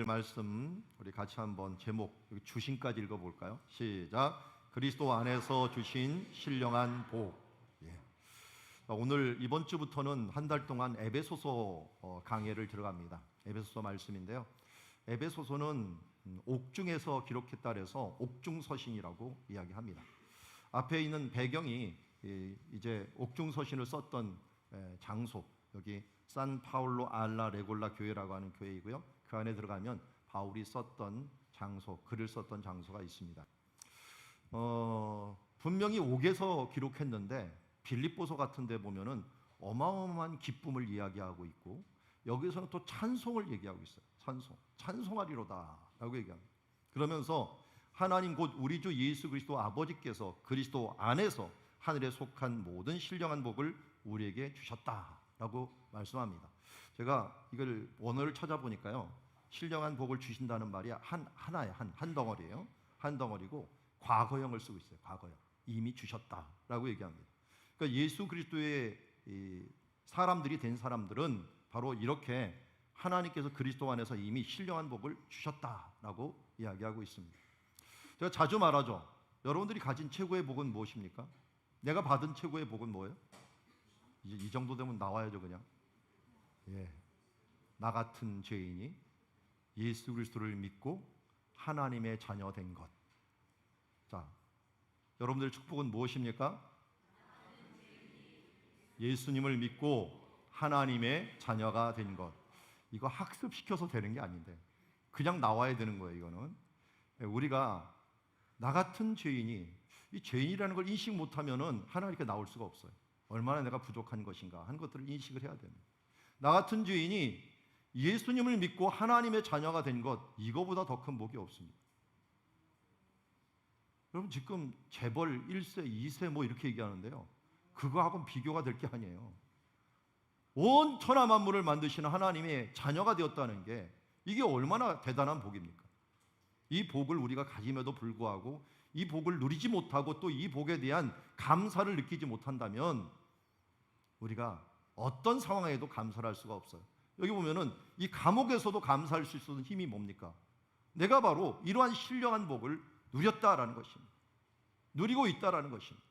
오늘 말씀 우리 같이 한번 제목 주신까지 읽어볼까요? 시작. 그리스도 안에서 주신 신령한 복. 예. 오늘 이번 주부터는 한 달 동안 에베소서 강해를 들어갑니다. 에베소서 말씀인데요. 에베소서는 옥중에서 기록했다 그래서 옥중서신이라고 이야기합니다. 앞에 있는 배경이 이제 옥중서신을 썼던 장소, 여기 산파울로 알라 레골라 교회라고 하는 교회이고요. 그 안에 들어가면 바울이 썼던 장소, 글을 썼던 장소가 있습니다. 분명히 옥에서 기록했는데 빌립보서 같은 데 보면은 어마어마한 기쁨을 이야기하고 있고, 여기서는 또 찬송을 얘기하고 있어요. 찬송하리로다 라고 얘기합니다. 그러면서 하나님 곧 우리 주 예수 그리스도 아버지께서 그리스도 안에서 하늘에 속한 모든 신령한 복을 우리에게 주셨다라고 말씀합니다. 제가 이걸 원어를 찾아보니까요, 신령한 복을 주신다는 말이 한 덩어리예요. 한 덩어리고 과거형을 쓰고 있어요. 과거형. 이미 주셨다라고 얘기합니다. 그러니까 예수 그리스도의 사람들이 된 사람들은 바로 이렇게 하나님께서 그리스도 안에서 이미 신령한 복을 주셨다라고 이야기하고 있습니다. 제가 자주 말하죠. 여러분들이 가진 최고의 복은 무엇입니까? 내가 받은 최고의 복은 뭐예요? 이 정도 되면 나와야죠, 그냥. 예, 나 같은 죄인이 예수 그리스도를 믿고 하나님의 자녀 된 것. 자, 여러분들의 축복은 무엇입니까? 예수님을 믿고 하나님의 자녀가 된 것. 이거 학습시켜서 되는 게 아닌데 그냥 나와야 되는 거예요. 이거는 우리가 나 같은 죄인이, 이 죄인이라는 걸 인식 못하면은 하나님께 나올 수가 없어요. 얼마나 내가 부족한 것인가 한 것들을 인식을 해야 됩니다. 나 같은 죄인이 예수님을 믿고 하나님의 자녀가 된 것, 이거보다 더 큰 복이 없습니다. 여러분 지금 재벌 1세, 2세 뭐 이렇게 얘기하는데요, 그거하고는 비교가 될 게 아니에요. 온 천하 만물을 만드시는 하나님의 자녀가 되었다는 게 이게 얼마나 대단한 복입니까? 이 복을 우리가 가짐에도 불구하고 이 복을 누리지 못하고 또 이 복에 대한 감사를 느끼지 못한다면 우리가 어떤 상황에도 감사를 할 수가 없어요. 여기 보면은 이 감옥에서도 감사할 수 있는 힘이 뭡니까? 내가 바로 이러한 신령한 복을 누렸다라는 것입니다. 누리고 있다라는 것입니다.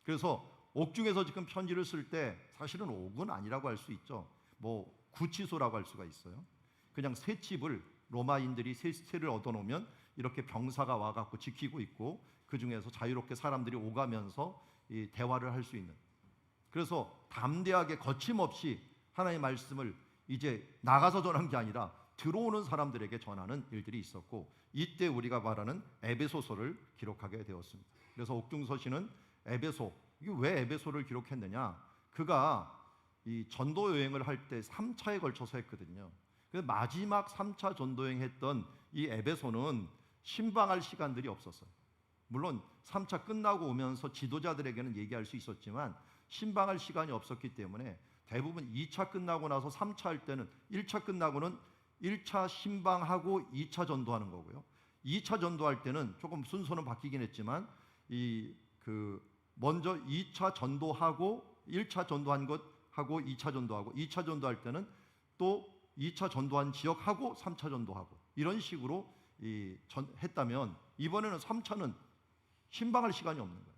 그래서 옥중에서 지금 편지를 쓸 때 사실은 옥은 아니라고 할 수 있죠. 뭐 구치소라고 할 수가 있어요. 그냥 새 집을 로마인들이 새를 얻어놓으면 이렇게 병사가 와갖고 지키고 있고, 그 중에서 자유롭게 사람들이 오가면서 이 대화를 할 수 있는. 그래서 담대하게 거침없이 하나님의 말씀을 이제 나가서 전한 게 아니라 들어오는 사람들에게 전하는 일들이 있었고, 이때 우리가 말하는 에베소서를 기록하게 되었습니다. 그래서 옥중서신은 에베소, 이게 왜 에베소를 기록했느냐? 그가 이 전도 여행을 할 때 3차에 걸쳐서 했거든요. 그래서 마지막 3차 전도 여행했던 이 에베소는 신방할 시간들이 없었어요. 물론 3차 끝나고 오면서 지도자들에게는 얘기할 수 있었지만 신방할 시간이 없었기 때문에 대부분 2차 끝나고 나서 3차 할 때는 1차 끝나고는 1차 신방하고 2차 전도하는 거고요. 2차 전도할 때는 조금 순서는 바뀌긴 했지만 먼저 2차 전도하고 1차 전도한 것 하고 2차 전도하고 2차 전도할 때는 또 2차 전도한 지역하고 3차 전도하고 이런 식으로 했다면 이번에는 3차는 신방할 시간이 없는 거예요.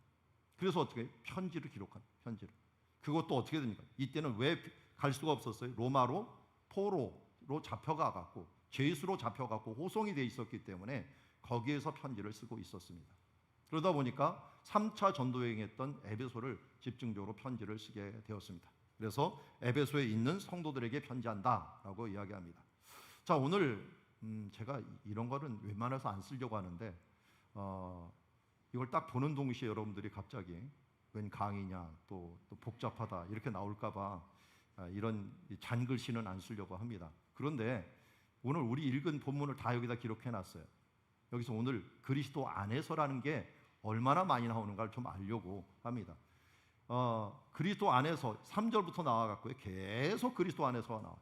그래서 어떻게 편지를 기록한 편지를. 그것도 어떻게 됩니까? 이때는 왜 갈 수가 없었어요? 로마로 포로로 잡혀가갖고 죄수로 잡혀갖고 호송이 돼 있었기 때문에 거기에서 편지를 쓰고 있었습니다. 그러다 보니까 3차 전도여행했던 에베소를 집중적으로 편지를 쓰게 되었습니다. 그래서 에베소에 있는 성도들에게 편지한다라고 이야기합니다. 자, 오늘 제가 이런 거는 웬만해서 안 쓰려고 하는데 이걸 딱 보는 동시에 여러분들이 갑자기 웬 강의냐 또 복잡하다 이렇게 나올까 봐 이런 잔글씨는 안 쓰려고 합니다. 그런데 오늘 우리 읽은 본문을 다 여기다 기록해 놨어요. 여기서 오늘 그리스도 안에서라는 게 얼마나 많이 나오는가를 좀 알려고 합니다. 그리스도 안에서 3절부터 나와갖고요, 계속 그리스도 안에서가 나와요.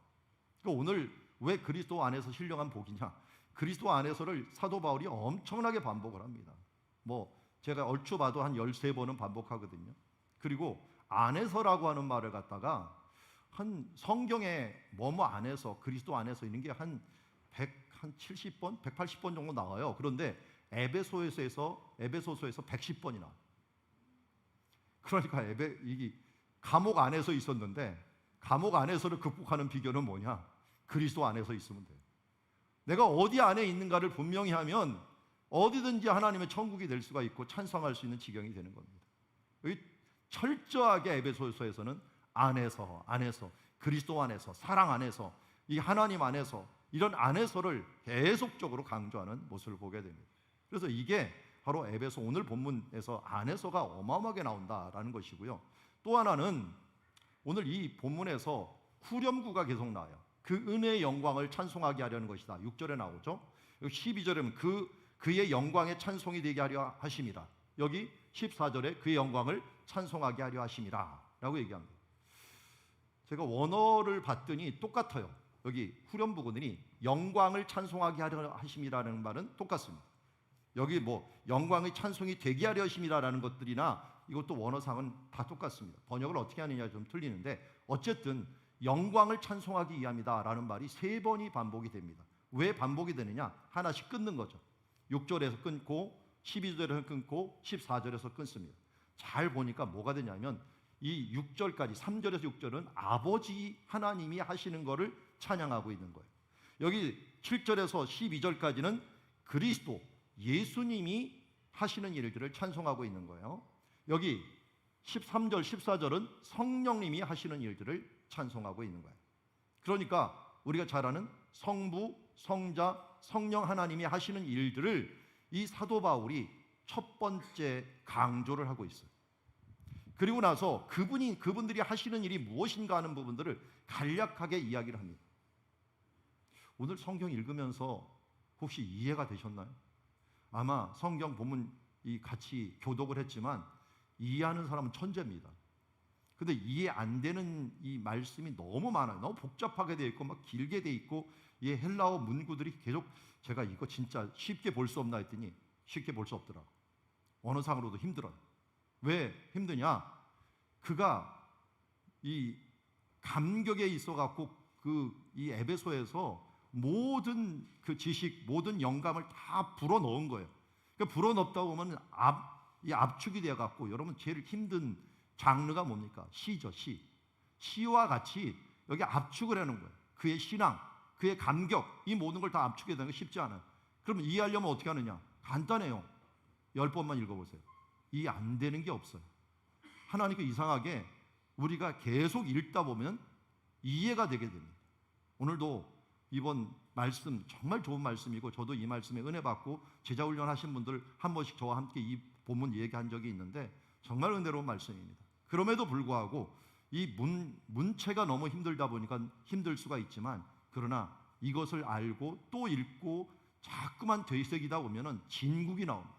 그러니까 오늘 왜 그리스도 안에서 신령한 복이냐? 그리스도 안에서를 사도 바울이 엄청나게 반복을 합니다. 뭐 제가 얼추 봐도 한 13번은 반복하거든요. 그리고 안에서라고 하는 말을 갖다가 한 성경에 뭐뭐 안에서, 그리스도 안에서 있는 게 한 한 70번, 180번 정도 나와요. 그런데 에베소서에서 110번이 나와요. 그러니까 이 감옥 안에서 있었는데 감옥 안에서를 극복하는 비결은 뭐냐? 그리스도 안에서 있으면 돼요. 내가 어디 안에 있는가를 분명히 하면 어디든지 하나님의 천국이 될 수가 있고 찬송할 수 있는 지경이 되는 겁니다. 여기 철저하게 에베소서에서는 안에서 그리스도 안에서 사랑 안에서 이 하나님 안에서 이런 안에서를 계속적으로 강조하는 모습을 보게 됩니다. 그래서 이게 바로 에베소 오늘 본문에서 안에서가 어마어마하게 나온다라는 것이고요. 또 하나는 오늘 이 본문에서 후렴구가 계속 나와요. 그 은혜의 영광을 찬송하게 하려는 것이다. 6절에 나오죠. 12절에는 그의 영광의 찬송이 되게 하려 하심이라. 여기 14절에 그의 영광을 찬송하게 하려 하심이라 라고 얘기합니다. 제가 원어를 봤더니 똑같아요. 여기 후렴 부분이 영광을 찬송하게 하려 하심이라는 말은 똑같습니다. 여기 뭐 영광의 찬송이 되게 하려 하심이라는 것들이나 이것도 원어상은 다 똑같습니다. 번역을 어떻게 하느냐 좀 틀리는데 어쨌든 영광을 찬송하기 위함이다라는 말이 3번이 반복이 됩니다. 왜 반복이 되느냐? 하나씩 끊는 거죠. 6절에서 끊고 12절에서 끊고 14절에서 끊습니다. 잘 보니까 뭐가 되냐면 이 6절까지 3절에서 6절은 아버지 하나님이 하시는 것을 찬양하고 있는 거예요. 여기 7절에서 12절까지는 그리스도 예수님이 하시는 일들을 찬송하고 있는 거예요. 여기 13절 14절은 성령님이 하시는 일들을 찬송하고 있는 거예요. 그러니까 우리가 잘 아는 성부, 성자, 성령 하나님이 하시는 일들을 이 사도 바울이 첫 번째 강조를 하고 있어요. 그리고 나서 그분들이 하시는 일이 무엇인가 하는 부분들을 간략하게 이야기를 합니다. 오늘 성경 읽으면서 혹시 이해가 되셨나요? 아마 성경 본문 같이 교독을 했지만 이해하는 사람은 천재입니다. 근데 이해 안 되는 이 말씀이 너무 많아요. 너무 복잡하게 되어 있고 막 길게 되어 있고 이 헬라어 문구들이 계속 제가 이거 진짜 쉽게 볼 수 없나 했더니 쉽게 볼 수 없더라. 언어상으로도 힘들어요. 왜 힘드냐? 그가 이 감격에 있어 갖고 이 에베소에서 모든 그 지식, 모든 영감을 다 불어 넣은 거예요. 그러니까 불어 넣다 보면 이 압축이 되어 갖고 여러분 제일 힘든 장르가 뭡니까? 시죠, 시. 시와 같이 여기 압축을 해놓은 거예요. 그의 신앙, 그의 감격, 이 모든 걸 다 압축해 되는 거 쉽지 않아요. 그럼 이해하려면 어떻게 하느냐? 간단해요. 10번만 읽어보세요. 이해 안 되는 게 없어요. 하나님께 이상하게 우리가 계속 읽다 보면 이해가 되게 됩니다. 오늘도 이번 말씀 정말 좋은 말씀이고 저도 이 말씀에 은혜 받고 제자훈련 하신 분들 한 번씩 저와 함께 이 본문 얘기한 적이 있는데 정말 은혜로운 말씀입니다. 그럼에도 불구하고 이 문체가 너무 힘들다 보니까 힘들 수가 있지만 그러나 이것을 알고 또 읽고 자꾸만 되새기다 보면은 진국이 나옵니다.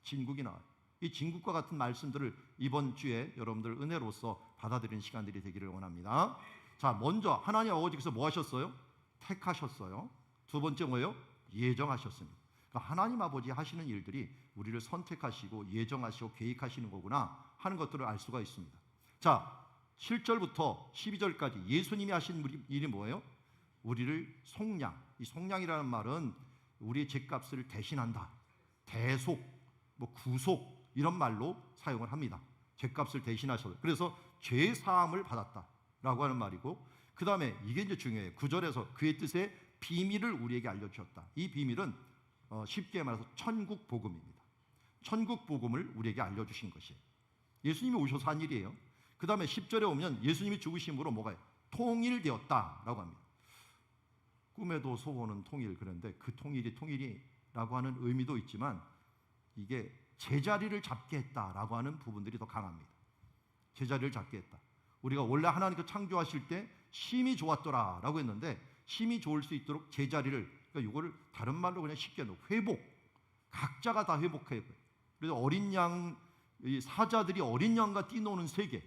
진국이 나와요. 이 진국과 같은 말씀들을 이번 주에 여러분들 은혜로서 받아들이는 시간들이 되기를 원합니다. 자, 먼저 하나님 아버지께서 뭐 하셨어요? 택하셨어요. 두 번째 뭐예요? 예정하셨습니다. 그러니까 하나님 아버지 하시는 일들이 우리를 선택하시고 예정하시고 계획하시는 거구나 하는 것들을 알 수가 있습니다. 자, 7절부터 12절까지 예수님이 하신 일이 뭐예요? 우리를 속량. 이 속량이라는 말은 우리의 죄값을 대신한다. 대속, 뭐 구속 이런 말로 사용을 합니다. 죄값을 대신하셔서 그래서 죄 사함을 받았다라고 하는 말이고 그 다음에 이게 이제 중요해요. 9절에서 그의 뜻의 비밀을 우리에게 알려주셨다. 이 비밀은 쉽게 말해서 천국 복음입니다. 천국 복음을 우리에게 알려주신 것이에요. 예수님이 오셔서 한 일이에요. 그 다음에 10절에 오면 예수님이 죽으심으로 뭐가 통일되었다라고 합니다. 꿈에도 소원은 통일 그런데 그 통일이라고 하는 의미도 있지만 이게 제자리를 잡게 했다라고 하는 부분들이 더 강합니다. 제자리를 잡게 했다. 우리가 원래 하나님께 창조하실 때 심히 좋았더라라고 했는데 심히 좋을 수 있도록 제자리를 그러니까 이거를 다른 말로 그냥 쉽게 회복 각자가 다 회복해요. 그래서 어린 양 사자들이 어린 양과 뛰노는 세계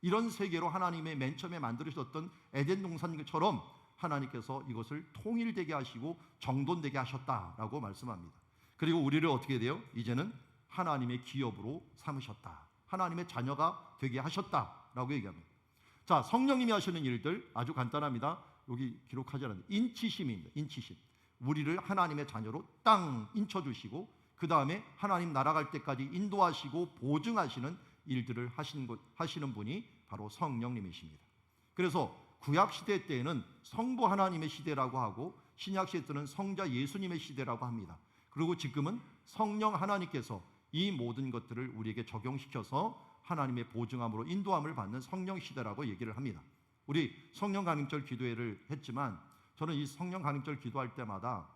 이런 세계로 하나님의 맨 처음에 만들으셨던 에덴 동산처럼 하나님께서 이것을 통일되게 하시고 정돈되게 하셨다라고 말씀합니다. 그리고 우리를 어떻게 돼요? 이제는 하나님의 기업으로 삼으셨다. 하나님의 자녀가 되게 하셨다라고 얘기합니다. 자, 성령님이 하시는 일들 아주 간단합니다. 여기 기록하지 않았는데 인치심입니다. 인치심. 우리를 하나님의 자녀로 땅 인쳐주시고 그 다음에 하나님 나라 갈 때까지 인도하시고 보증하시는 일들을 하시는 분이 바로 성령님이십니다. 그래서 구약시대 때에는 성부 하나님의 시대라고 하고 신약시대 때는 성자 예수님의 시대라고 합니다. 그리고 지금은 성령 하나님께서 이 모든 것들을 우리에게 적용시켜서 하나님의 보증함으로 인도함을 받는 성령 시대라고 얘기를 합니다. 우리 성령 강림절 기도회를 했지만 저는 이 성령 강림절 기도할 때마다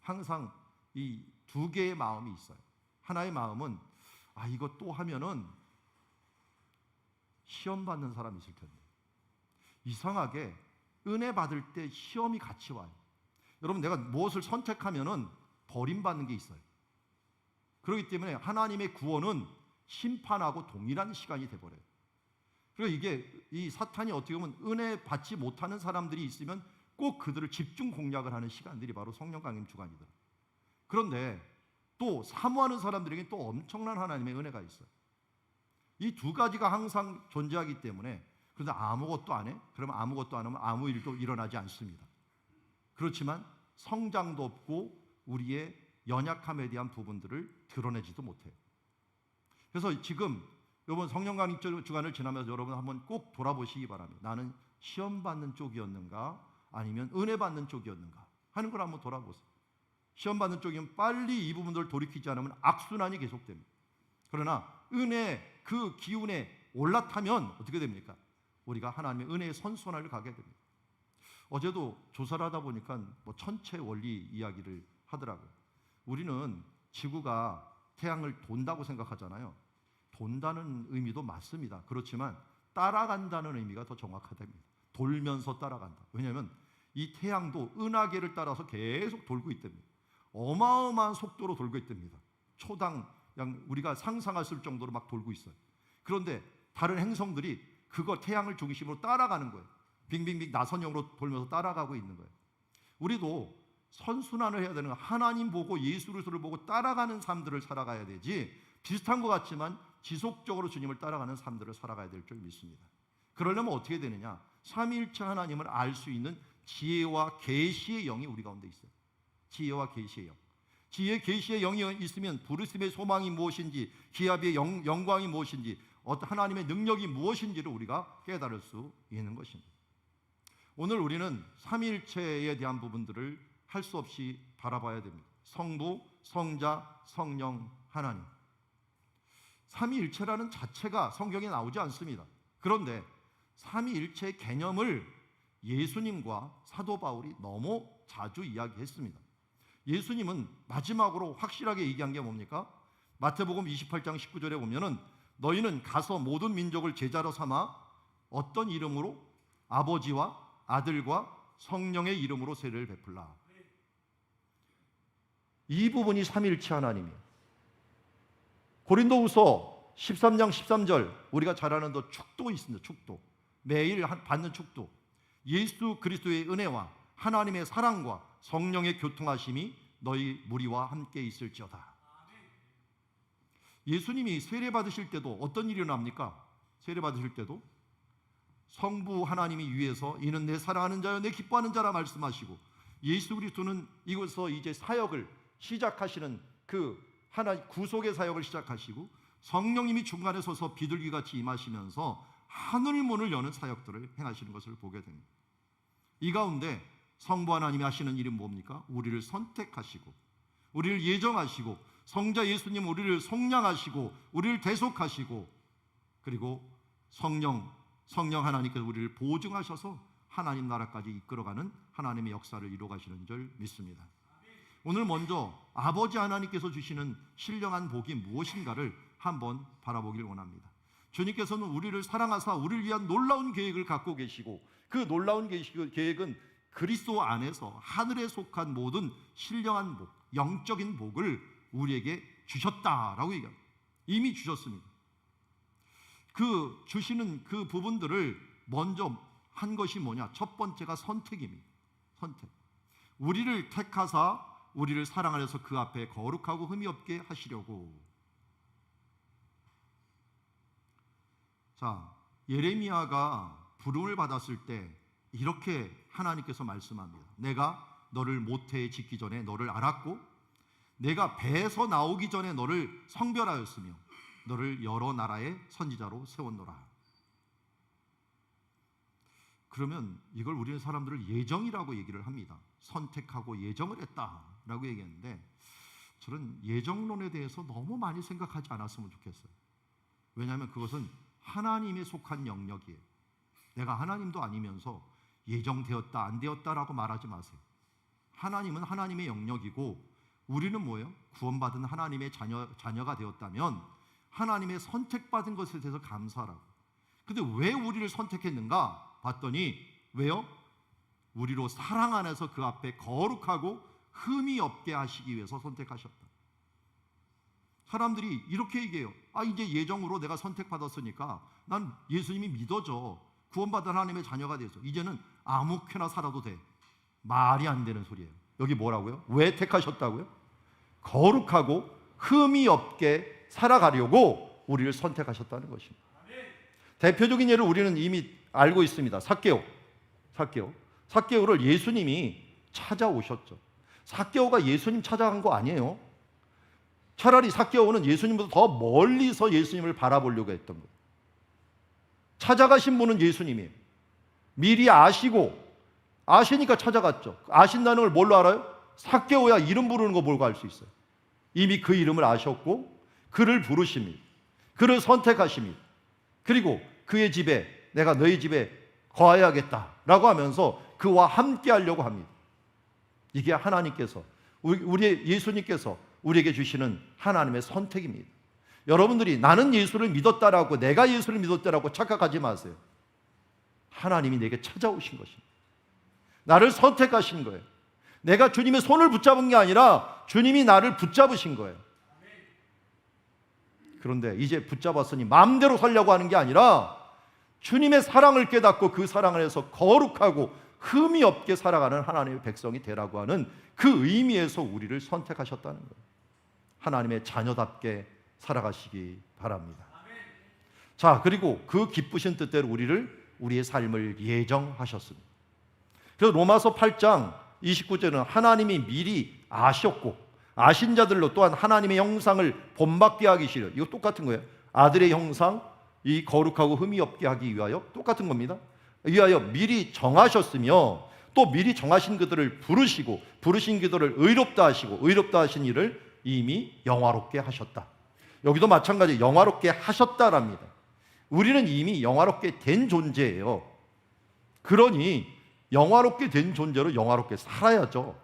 항상 이 두 개의 마음이 있어요. 하나의 마음은 이거 또 하면은 시험 받는 사람이 있을 텐데, 이상하게 은혜 받을 때 시험이 같이 와요. 여러분, 내가 무엇을 선택하면은 버림받는 게 있어요. 그렇기 때문에 하나님의 구원은 심판하고 동일한 시간이 돼버려요. 그리고 이게 이 사탄이 어떻게 보면 은혜 받지 못하는 사람들이 있으면 꼭 그들을 집중 공략을 하는 시간들이 바로 성령 강림 주간이더라고요. 그런데 또 사모하는 사람들에게 또 엄청난 하나님의 은혜가 있어요. 이 두 가지가 항상 존재하기 때문에, 그런데 아무것도 안 해? 그러면 아무것도 안 하면 아무 일도 일어나지 않습니다. 그렇지만 성장도 없고 우리의 연약함에 대한 부분들을 드러내지도 못해요. 그래서 지금 이번 성령 강림 주간을 지나면서 여러분 한번 꼭 돌아보시기 바랍니다. 나는 시험 받는 쪽이었는가 아니면 은혜 받는 쪽이었는가 하는 걸 한번 돌아보세요. 시험 받는 쪽이면 빨리 이 부분들을 돌이키지 않으면 악순환이 계속됩니다. 그러나 은혜 그 기운에 올라타면 어떻게 됩니까? 우리가 하나님의 은혜의 선순환을 가게 됩니다. 어제도 조사를 하다 보니까 천체 원리 이야기를 하더라고요. 우리는 지구가 태양을 돈다고 생각하잖아요. 돈다는 의미도 맞습니다. 그렇지만 따라간다는 의미가 더 정확하답니다. 돌면서 따라간다. 왜냐하면 이 태양도 은하계를 따라서 계속 돌고 있답니다. 어마어마한 속도로 돌고 있답니다. 초당 우리가 상상할 수 있을 정도로 막 돌고 있어요. 그런데 다른 행성들이 그거 태양을 중심으로 따라가는 거예요. 빙빙빙 나선형으로 돌면서 따라가고 있는 거예요. 우리도 선순환을 해야 되는 거예요. 하나님 보고 예수 그리스도를 보고 따라가는 삶들을 살아가야 되지, 비슷한 것 같지만 지속적으로 주님을 따라가는 삶들을 살아가야 될 줄 믿습니다. 그러려면 어떻게 되느냐? 삼위일체 하나님을 알 수 있는 지혜와 계시의 영이 우리 가운데 있어요. 지혜와 계시의 영. 지혜 계시의 영이 있으면 부르심의 소망이 무엇인지, 기업의 영광이 무엇인지, 어떤 하나님의 능력이 무엇인지를 우리가 깨달을 수 있는 것입니다. 오늘 우리는 삼위일체에 대한 부분들을 할 수 없이 바라봐야 됩니다. 성부, 성자, 성령, 하나님. 삼위일체라는 자체가 성경에 나오지 않습니다. 그런데 삼위일체의 개념을 예수님과 사도 바울이 너무 자주 이야기했습니다. 예수님은 마지막으로 확실하게 얘기한 게 뭡니까? 마태복음 28장 19절에 보면은 너희는 가서 모든 민족을 제자로 삼아 어떤 이름으로? 아버지와 아들과 성령의 이름으로 세례를 베풀라. 이 부분이 삼위일체 하나님이에요. 고린도후서 13장 13절, 우리가 잘 아는 축도 있습니다. 축도. 매일 받는 축도. 예수 그리스도의 은혜와 하나님의 사랑과 성령의 교통하심이 너희 무리와 함께 있을지어다. 예수님이 세례 받으실 때도 어떤 일이 일어납니까? 세례 받으실 때도 성부 하나님이 위에서 이는 내 사랑하는 자여 내 기뻐하는 자라 말씀하시고, 예수 그리스도는 이곳에서 이제 사역을 시작하시는 그 하나 구속의 사역을 시작하시고, 성령님이 중간에 서서 비둘기같이 임하시면서 하늘 문을 여는 사역들을 행하시는 것을 보게 됩니다. 이 가운데 성부 하나님이 하시는 일은 뭡니까? 우리를 선택하시고 우리를 예정하시고 성자 예수님 우리를 속량하시고 우리를 대속하시고, 그리고 성령 하나님께서 우리를 보증하셔서 하나님 나라까지 이끌어가는 하나님의 역사를 이루어가시는 줄 믿습니다. 오늘 먼저 아버지 하나님께서 주시는 신령한 복이 무엇인가를 한번 바라보기를 원합니다. 주님께서는 우리를 사랑하사 우리를 위한 놀라운 계획을 갖고 계시고, 그 놀라운 계획은 그리스도 안에서 하늘에 속한 모든 신령한 복, 영적인 복을 우리에게 주셨다라고 얘기합니다. 이미 주셨습니다. 그 주시는 그 부분들을 먼저 한 것이 뭐냐? 첫 번째가 선택입니다. 선택. 우리를 택하사 우리를 사랑 안에서 그 앞에 거룩하고 흠이 없게 하시려고. 자, 예레미야가 부름을 받았을 때 이렇게 하나님께서 말씀합니다. 내가 너를 모태에 짓기 전에 너를 알았고 내가 배에서 나오기 전에 너를 성별하였으며 너를 여러 나라의 선지자로 세웠노라. 그러면 이걸 우리는 사람들을 예정이라고 얘기를 합니다. 선택하고 예정을 했다라고 얘기했는데 저는 예정론에 대해서 너무 많이 생각하지 않았으면 좋겠어요. 왜냐하면 그것은 하나님에 속한 영역이에요. 내가 하나님도 아니면서 예정되었다 안 되었다라고 말하지 마세요. 하나님은 하나님의 영역이고 우리는 뭐예요? 구원받은 하나님의 자녀가 되었다면 하나님의 선택받은 것에 대해서 감사하라고. 근데 왜 우리를 선택했는가 봤더니 왜요? 우리로 사랑 안에서 그 앞에 거룩하고 흠이 없게 하시기 위해서 선택하셨다. 사람들이 이렇게 얘기해요. 이제 예정으로 내가 선택받았으니까 난 예수님이 믿어져. 구원받은 하나님의 자녀가 돼서 이제는 아무렇게나 살아도 돼. 말이 안 되는 소리예요. 여기 뭐라고요? 왜 택하셨다고요? 거룩하고 흠이 없게 살아가려고 우리를 선택하셨다는 것입니다. 대표적인 예를 우리는 이미 알고 있습니다. 삭개오를 예수님이 찾아오셨죠. 삭개오가 예수님 찾아간 거 아니에요. 차라리 삭개오는 예수님보다 더 멀리서 예수님을 바라보려고 했던 거예요. 찾아가신 분은 예수님이에요. 미리 아시니까 찾아갔죠. 아신다는 걸 뭘로 알아요? 삭개오야 이름 부르는 거 뭘고 알 수 있어요. 이미 그 이름을 아셨고 그를 부르십니다. 그를 선택하십니다. 그리고 그의 집에 내가 너희 집에 거하여야겠다라고 하면서 그와 함께 하려고 합니다. 이게 하나님께서 우리 예수님께서 우리에게 주시는 하나님의 선택입니다. 여러분들이 나는 예수를 믿었다라고 내가 예수를 믿었다라고 착각하지 마세요. 하나님이 내게 찾아오신 것입니다. 나를 선택하신 거예요. 내가 주님의 손을 붙잡은 게 아니라 주님이 나를 붙잡으신 거예요. 그런데 이제 붙잡았으니 마음대로 살려고 하는 게 아니라 주님의 사랑을 깨닫고 그 사랑 안에서 거룩하고 흠이 없게 살아가는 하나님의 백성이 되라고 하는 그 의미에서 우리를 선택하셨다는 거예요. 하나님의 자녀답게 살아가시기 바랍니다. 자, 그리고 그 기쁘신 뜻대로 우리의 삶을 예정하셨습니다. 그래서 로마서 8장 29절은 하나님이 미리 아셨고 아신 자들로 또한 하나님의 형상을 본받게 하기 싫어. 이거 똑같은 거예요. 아들의 형상, 이 거룩하고 흠이 없게 하기 위하여 똑같은 겁니다. 위하여 미리 정하셨으며 또 미리 정하신 그들을 부르시고 부르신 그들을 의롭다 하시고 의롭다 하신 이를 이미 영화롭게 하셨다. 여기도 마찬가지 영화롭게 하셨다랍니다. 우리는 이미 영화롭게 된 존재예요. 그러니 영화롭게 된 존재로 영화롭게 살아야죠.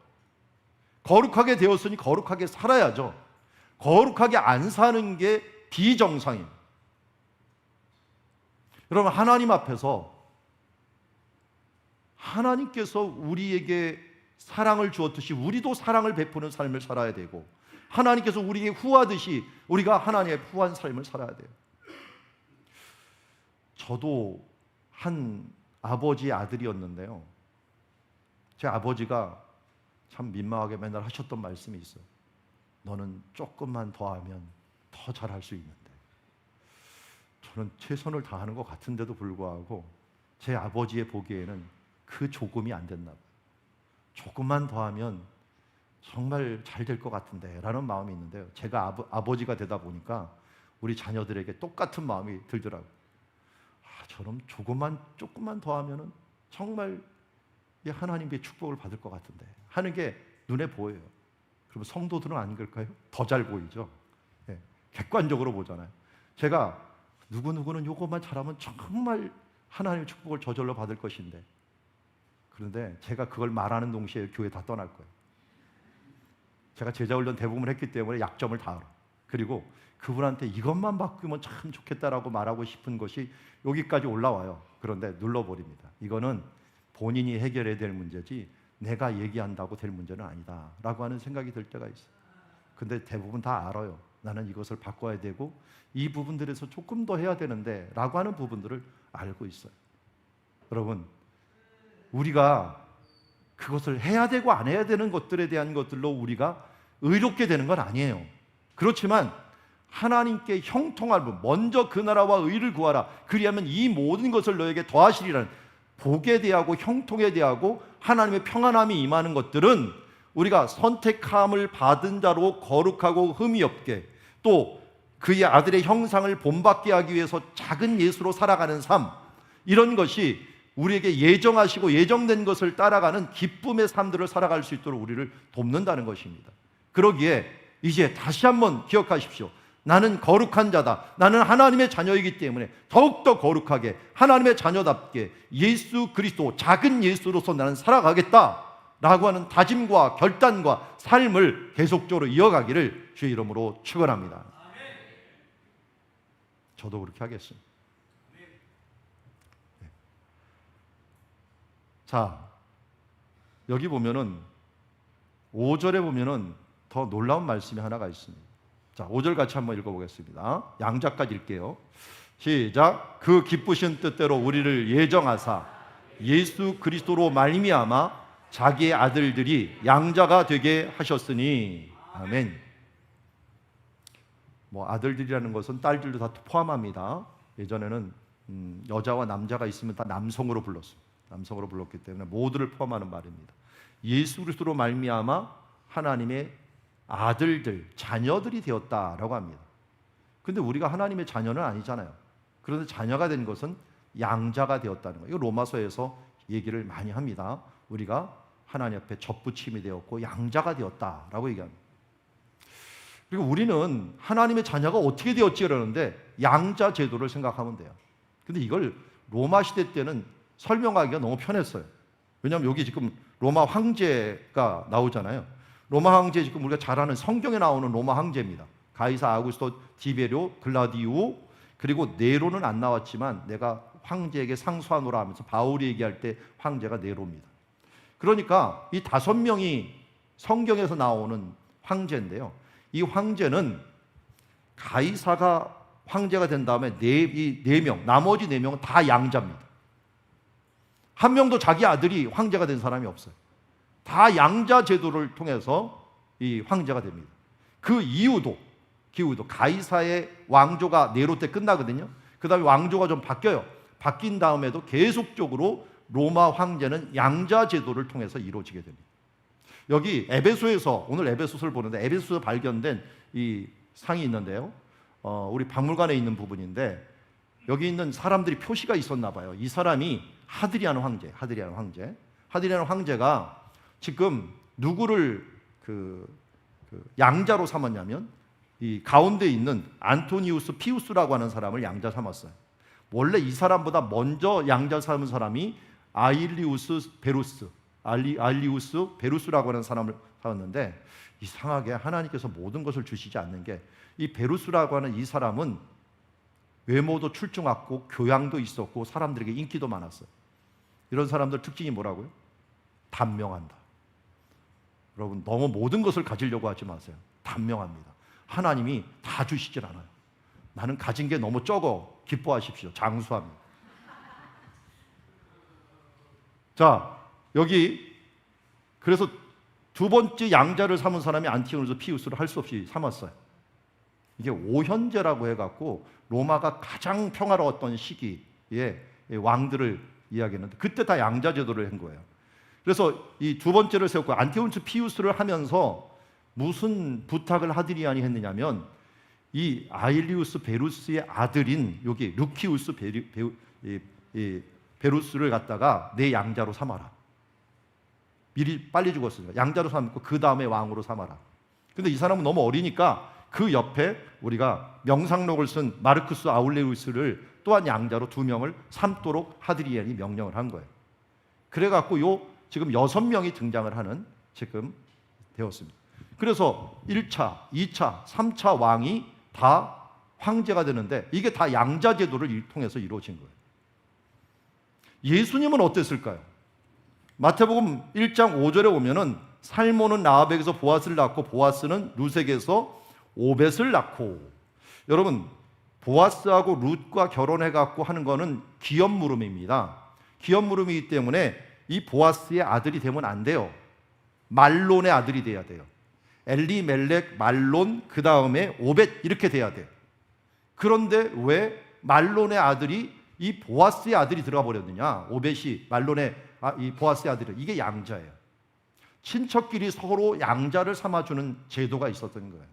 거룩하게 되었으니 거룩하게 살아야죠. 거룩하게 안 사는 게 비정상이에요. 여러분, 하나님 앞에서 하나님께서 우리에게 사랑을 주었듯이 우리도 사랑을 베푸는 삶을 살아야 되고 하나님께서 우리에게 후하듯이 우리가 하나님의 후한 삶을 살아야 돼요. 저도 한 아버지의 아들이었는데요. 제 아버지가 참 민망하게 맨날 하셨던 말씀이 있어요. 너는 조금만 더 하면 더 잘할 수 있는데. 저는 최선을 다하는 것 같은데도 불구하고 제 아버지의 보기에는 그 조금이 안 됐나 봐요. 조금만 더 하면 정말 잘 될 것 같은데 라는 마음이 있는데요. 제가 아버지가 되다 보니까 우리 자녀들에게 똑같은 마음이 들더라고요. 저럼 조금만 더 하면은 정말 하나님의 축복을 받을 것 같은데 하는 게 눈에 보여요. 그럼 성도들은 안 그럴까요? 더 잘 보이죠. 네, 객관적으로 보잖아요. 제가 누구는 요것만 잘하면 정말 하나님의 축복을 저절로 받을 것인데 그런데 제가 그걸 말하는 동시에 교회 다 떠날 거예요. 제가 제자훈련 대부분 했기 때문에 약점을 다 알아. 그리고 그분한테 이것만 바꾸면 참 좋겠다라고 말하고 싶은 것이 여기까지 올라와요. 그런데 눌러버립니다. 이거는 본인이 해결해야 될 문제지 내가 얘기한다고 될 문제는 아니다 라고 하는 생각이 들 때가 있어요. 근데 대부분 다 알아요. 나는 이것을 바꿔야 되고 이 부분들에서 조금 더 해야 되는데 라고 하는 부분들을 알고 있어요. 여러분, 우리가 그것을 해야 되고 안 해야 되는 것들에 대한 것들로 우리가 의롭게 되는 건 아니에요. 그렇지만 하나님께 형통할 분, 먼저 그 나라와 의를 구하라. 그리하면 이 모든 것을 너에게 더하시리라는 복에 대하고 형통에 대하고 하나님의 평안함이 임하는 것들은 우리가 선택함을 받은 자로 거룩하고 흠이 없게, 또 그의 아들의 형상을 본받게 하기 위해서 작은 예수로 살아가는 삶, 이런 것이 우리에게 예정하시고 예정된 것을 따라가는 기쁨의 삶들을 살아갈 수 있도록 우리를 돕는다는 것입니다. 그러기에 이제 다시 한번 기억하십시오. 나는 거룩한 자다. 나는 하나님의 자녀이기 때문에 더욱더 거룩하게 하나님의 자녀답게 예수 그리스도, 작은 예수로서 나는 살아가겠다 라고 하는 다짐과 결단과 삶을 계속적으로 이어가기를 주의 이름으로 축원합니다. 저도 그렇게 하겠습니다. 자, 여기 보면은 5절에 보면은 더 놀라운 말씀이 하나가 있습니다. 자, 5절 같이 한번 읽어보겠습니다. 양자까지 읽게요. 시작. 그 기쁘신 뜻대로 우리를 예정하사 예수 그리스도로 말미암아 자기의 아들들이 양자가 되게 하셨으니. 아멘. 뭐 아들들이라는 것은 딸들도 다 포함합니다. 예전에는 여자와 남자가 있으면 다 남성으로 불렀습니다. 남성으로 불렀기 때문에 모두를 포함하는 말입니다. 예수 그리스도로 말미암아 하나님의 아들들, 자녀들이 되었다라고 합니다. 근데 우리가 하나님의 자녀는 아니잖아요. 그런데 자녀가 된 것은 양자가 되었다는 거예요. 이거 로마서에서 얘기를 많이 합니다. 우리가 하나님 앞에 접붙임이 되었고 양자가 되었다라고 얘기합니다. 그리고 우리는 하나님의 자녀가 어떻게 되었지 그러는데 양자 제도를 생각하면 돼요. 근데 이걸 로마 시대 때는 설명하기가 너무 편했어요. 왜냐하면 여기 지금 로마 황제가 나오잖아요. 로마 황제, 지금 우리가 잘 아는 성경에 나오는 로마 황제입니다. 가이사 아우구스토 디베리오 글라디우, 그리고 네로는 안 나왔지만 내가 황제에게 상소하노라 하면서 바울이 얘기할 때 황제가 네로입니다. 그러니까 이 5명이 성경에서 나오는 황제인데요, 이 황제는 가이사가 황제가 된 다음에 나머지 4명은 다 양자입니다. 한 명도 자기 아들이 황제가 된 사람이 없어요. 다 양자 제도를 통해서 이 황제가 됩니다. 그 이유도 가이사의 왕조가 네로 때 끝나거든요. 그 다음에 왕조가 좀 바뀌어요. 바뀐 다음에도 계속적으로 로마 황제는 양자 제도를 통해서 이루어지게 됩니다. 여기 에베소에서, 오늘 에베소서를 보는데 에베소에서 발견된 이 상이 있는데요, 우리 박물관에 있는 부분인데 여기 있는 사람들이 표시가 있었나 봐요. 이 사람이 하드리안 황제가 지금 누구를 양자로 삼았냐면 이 가운데 있는 안토니우스 피우스라고 하는 사람을 양자 삼았어요. 원래 이 사람보다 먼저 양자 삼은 사람이 아일리우스 베루스라고 하는 사람을 삼았는데, 이상하게 하나님께서 모든 것을 주시지 않는 게, 이 베루스라고 하는 이 사람은 외모도 출중하고 교양도 있었고 사람들에게 인기도 많았어요. 이런 사람들 특징이 뭐라고요? 단명한다. 여러분, 너무 모든 것을 가지려고 하지 마세요. 단명합니다. 하나님이 다 주시질 않아요. 나는 가진 게 너무 적어. 기뻐하십시오. 장수합니다. 자, 여기 그래서 두 번째 양자를 삼은 사람이 안티오누스 피우스를 할 수 없이 삼았어요. 이게 오현제라고 해갖고 로마가 가장 평화로웠던 시기에 왕들을 이야기했는데 그때 다 양자 제도를 한 거예요. 그래서 이 두 번째를 세웠고 안티오누스 피우스를 하면서 무슨 부탁을 하드리안이 했느냐면, 이 아일리우스 베루스의 아들인 여기 루키우스 베루스를 갖다가 내 양자로 삼아라. 미리 빨리 죽었으니까 양자로 삼고 그 다음에 왕으로 삼아라. 근데 이 사람은 너무 어리니까 그 옆에 우리가 명상록을 쓴 마르쿠스 아울레우스를 또한 양자로 2명을 삼도록 하드리안이 명령을 한 거예요. 그래갖고 지금 6명이 등장을 하는 지금 되었습니다. 그래서 1차, 2차, 3차 왕이 다 황제가 되는데 이게 다 양자 제도를 통해서 이루어진 거예요. 예수님은 어땠을까요? 마태복음 1장 5절에 보면은 살몬은 라합에게서 보아스를 낳고 보아스는 룻에게서 오벳을 낳고, 여러분 보아스하고 룻과 결혼해갖고 하는 거는 기업 물음입니다. 기업 물음이기 때문에 이 보아스의 아들이 되면 안 돼요. 말론의 아들이 돼야 돼요. 엘리멜렉, 말론, 그 다음에 오벳 이렇게 돼야 돼요. 그런데 왜 말론의 아들이 이 보아스의 아들이 들어가 버렸느냐? 오벳이 말론의 이 보아스의 아들이 이게 양자예요. 친척끼리 서로 양자를 삼아주는 제도가 있었던 거예요.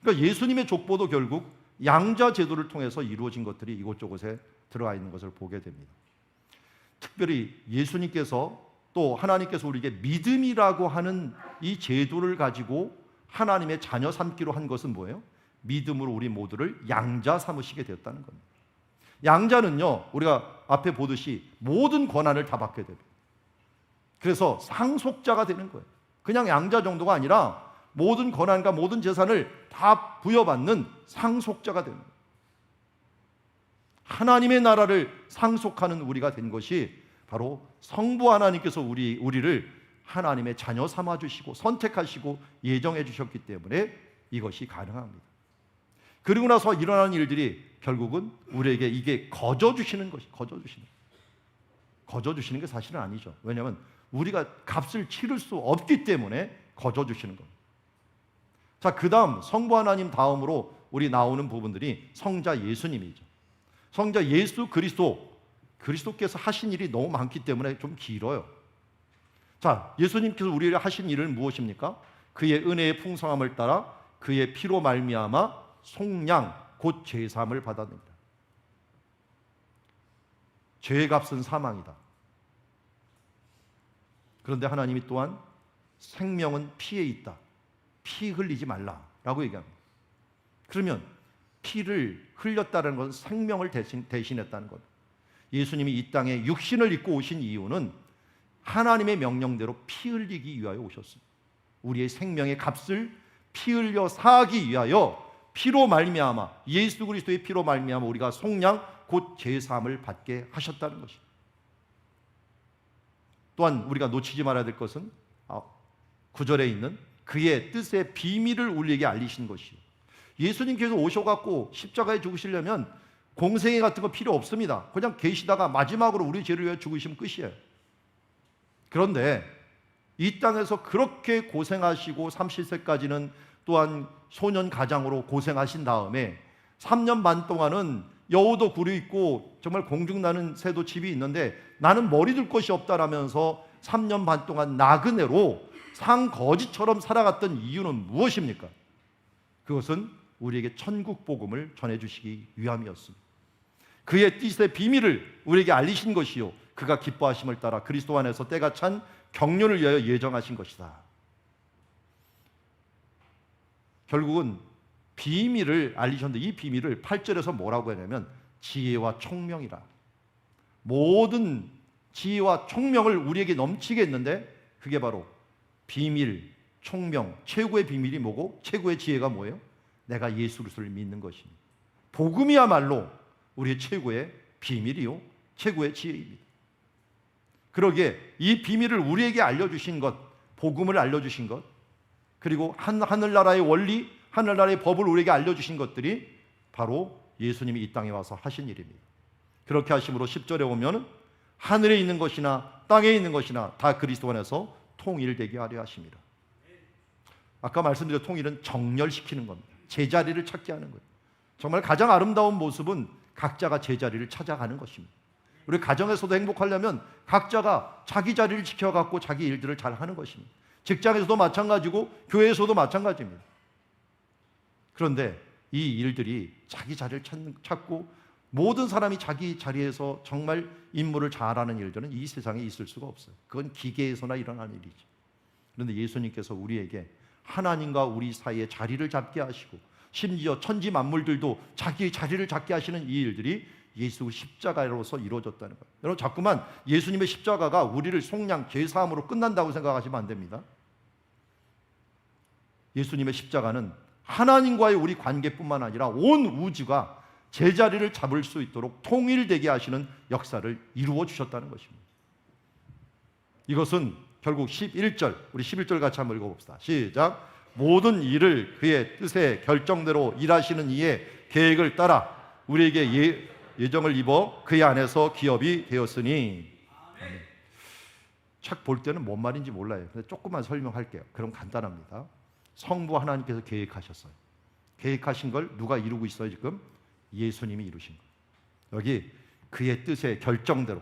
그러니까 예수님의 족보도 결국 양자 제도를 통해서 이루어진 것들이 이곳저곳에 들어가 있는 것을 보게 됩니다. 특별히 예수님께서 또 하나님께서 우리에게 믿음이라고 하는 이 제도를 가지고 하나님의 자녀 삼기로 한 것은 뭐예요? 믿음으로 우리 모두를 양자 삼으시게 되었다는 겁니다. 양자는요, 우리가 앞에 보듯이 모든 권한을 다 받게 됩니다. 그래서 상속자가 되는 거예요. 그냥 양자 정도가 아니라 모든 권한과 모든 재산을 다 부여받는 상속자가 되는 거예요. 하나님의 나라를 상속하는 우리가 된 것이 바로 성부 하나님께서 우리를 하나님의 자녀 삼아주시고 선택하시고 예정해 주셨기 때문에 이것이 가능합니다. 그리고 나서 일어나는 일들이 결국은 우리에게 이게 거저주시는 것이 거저주시는 게 사실은 아니죠. 왜냐하면 우리가 값을 치를 수 없기 때문에 거저주시는 겁니다. 자, 그 다음 성부 하나님 다음으로 우리 나오는 부분들이 성자 예수님이죠. 성자 예수 그리스도께서 하신 일이 너무 많기 때문에 좀 길어요. 자, 예수님께서 우리를 하신 일은 무엇입니까? 그의 은혜의 풍성함을 따라 그의 피로 말미암아 속량 곧 죄사함을 받았느니라. 죄의 값은 사망이다. 그런데 하나님이 또한 생명은 피에 있다. 피 흘리지 말라라고 얘기합니다. 그러면 피를 흘렸다는 것은 생명을 대신했다는 것. 예수님이 이 땅에 육신을 입고 오신 이유는 하나님의 명령대로 피 흘리기 위하여 오셨습니다. 우리의 생명의 값을 피 흘려 사하기 위하여 피로 말미암아 예수 그리스도의 피로 말미암아 우리가 속량 곧 죄사함을 받게 하셨다는 것입니다. 또한 우리가 놓치지 말아야 될 것은 9절에 있는 그의 뜻의 비밀을 우리에게 알리신 것이요. 예수님께서 오셔갖고 십자가에 죽으시려면 공생애 같은 거 필요 없습니다. 그냥 계시다가 마지막으로 우리 죄를 위해 죽으시면 끝이에요. 그런데 이 땅에서 그렇게 고생하시고 30세까지는 또한 소년 가장으로 고생하신 다음에 3년 반 동안은 여우도 굴이 있고 정말 공중나는 새도 집이 있는데 나는 머리 둘 것이 없다라면서 3년 반 동안 나그네로 상거지처럼 살아갔던 이유는 무엇입니까? 그것은 우리에게 천국 복음을 전해주시기 위함이었습니다. 그의 뜻의 비밀을 우리에게 알리신 것이요 그가 기뻐하심을 따라 그리스도 안에서 때가 찬 경륜을 위하여 예정하신 것이다. 결국은 비밀을 알리셨는데 이 비밀을 8절에서 뭐라고 하냐면 지혜와 총명이라. 모든 지혜와 총명을 우리에게 넘치게 했는데 그게 바로 비밀, 총명, 최고의 비밀이 뭐고 최고의 지혜가 뭐예요? 내가 예수 그리스도를 믿는 것입니다. 복음이야말로 우리의 최고의 비밀이요 최고의 지혜입니다. 그러기에 이 비밀을 우리에게 알려주신 것, 복음을 알려주신 것, 그리고 하늘나라의 원리, 하늘나라의 법을 우리에게 알려주신 것들이 바로 예수님이 이 땅에 와서 하신 일입니다. 그렇게 하심으로 10절에 오면 하늘에 있는 것이나 땅에 있는 것이나 다 그리스도 안에서 통일되게 하려 하십니다. 아까 말씀드린 통일은 정렬시키는 겁니다. 제자리를 찾게 하는 거예요. 정말 가장 아름다운 모습은 각자가 제자리를 찾아가는 것입니다. 우리 가정에서도 행복하려면 각자가 자기 자리를 지켜갖고 자기 일들을 잘 하는 것입니다. 직장에서도 마찬가지고 교회에서도 마찬가지입니다. 그런데 이 일들이 자기 자리를 찾고 모든 사람이 자기 자리에서 정말 임무를 잘하는 일들은 이 세상에 있을 수가 없어요. 그건 기계에서나 일어나는 일이죠. 그런데 예수님께서 우리에게 하나님과 우리 사이에 자리를 잡게 하시고 심지어 천지 만물들도 자기의 자리를 잡게 하시는 이 일들이 예수 십자가로서 이루어졌다는 거예요. 여러분 자꾸만 예수님의 십자가가 우리를 속량 죄사함으로 끝난다고 생각하시면 안 됩니다. 예수님의 십자가는 하나님과의 우리 관계뿐만 아니라 온 우주가 제자리를 잡을 수 있도록 통일되게 하시는 역사를 이루어 주셨다는 것입니다. 이것은 결국 11절, 우리 11절 같이 한번 읽어봅시다. 시작. 모든 일을 그의 뜻의 결정대로 일하시는 이의 계획을 따라 우리에게 예정을 입어 그의 안에서 기업이 되었으니. 책 볼 때는 뭔 말인지 몰라요. 근데 조금만 설명할게요. 그럼 간단합니다. 성부 하나님께서 계획하셨어요. 계획하신 걸 누가 이루고 있어요 지금? 예수님이 이루신 거예요. 여기 그의 뜻의 결정대로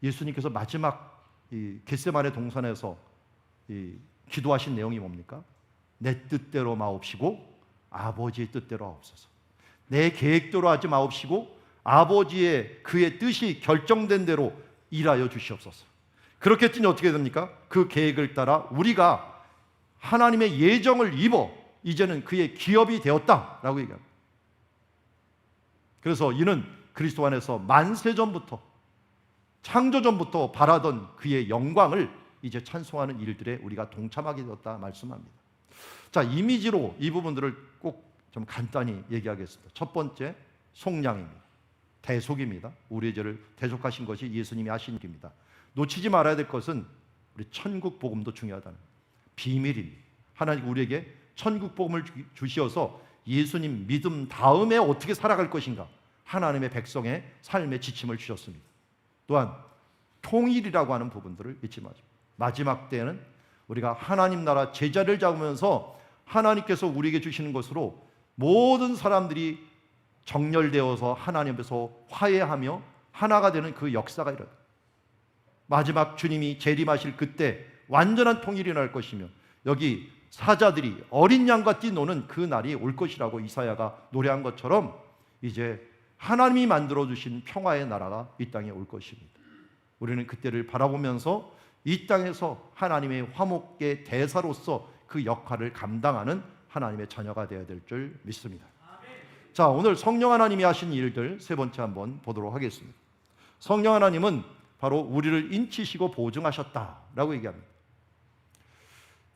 예수님께서 마지막 이 겟세마네 동산에서 기도하신 내용이 뭡니까? 내 뜻대로 마옵시고 아버지의 뜻대로 하옵소서. 내 계획대로 하지 마옵시고 아버지의 그의 뜻이 결정된 대로 일하여 주시옵소서. 그렇게 했더니 어떻게 됩니까? 그 계획을 따라 우리가 하나님의 예정을 입어 이제는 그의 기업이 되었다라고 얘기합니다. 그래서 이는 그리스도 안에서 만세전부터 창조전부터 바라던 그의 영광을 이제 찬송하는 일들에 우리가 동참하게 되었다 말씀합니다. 자, 이미지로 이 부분들을 꼭 좀 간단히 얘기하겠습니다. 첫 번째, 속량입니다. 대속입니다. 우리의 죄를 대속하신 것이 예수님이 하신 일입니다. 놓치지 말아야 될 것은 우리 천국 복음도 중요하다는 비밀입니다. 하나님 우리에게 천국 복음을 주시어서 예수님 믿음 다음에 어떻게 살아갈 것인가, 하나님의 백성의 삶의 지침을 주셨습니다. 또한 통일이라고 하는 부분들을 잊지 마십시오. 마지막 때에는 우리가 하나님 나라 제자를 잡으면서 하나님께서 우리에게 주시는 것으로 모든 사람들이 정렬되어서 하나님 앞에서 화해하며 하나가 되는 그 역사가 일어납니다. 마지막 주님이 재림하실 그때 완전한 통일이 날 것이며 여기 사자들이 어린 양과 뛰노는 그 날이 올 것이라고 이사야가 노래한 것처럼 이제 하나님이 만들어주신 평화의 나라가 이 땅에 올 것입니다. 우리는 그때를 바라보면서 이 땅에서 하나님의 화목의 대사로서 그 역할을 감당하는 하나님의 자녀가 되어야 될 줄 믿습니다. 자, 오늘 성령 하나님이 하신 일들 세 번째 한번 보도록 하겠습니다. 성령 하나님은 바로 우리를 인치시고 보증하셨다라고 얘기합니다.